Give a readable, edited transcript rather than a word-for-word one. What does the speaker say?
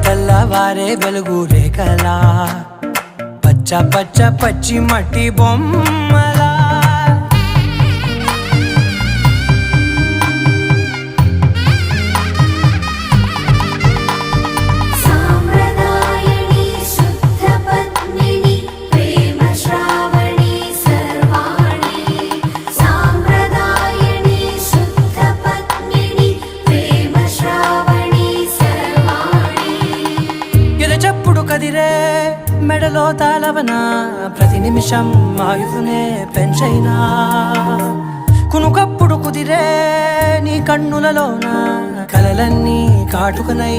తెల్లవారే వెలుగు రేఖలా పచ్చ పచ్చ పచ్చి మట్టి బొమ్మలా కదిరే మెడలో తాళవన ప్రతి నిమిషం ఆయుధునే పెంచైనా కునుకప్పుడు కుదిరే నీ కన్నులలోన కలలన్నీ కాటుకనై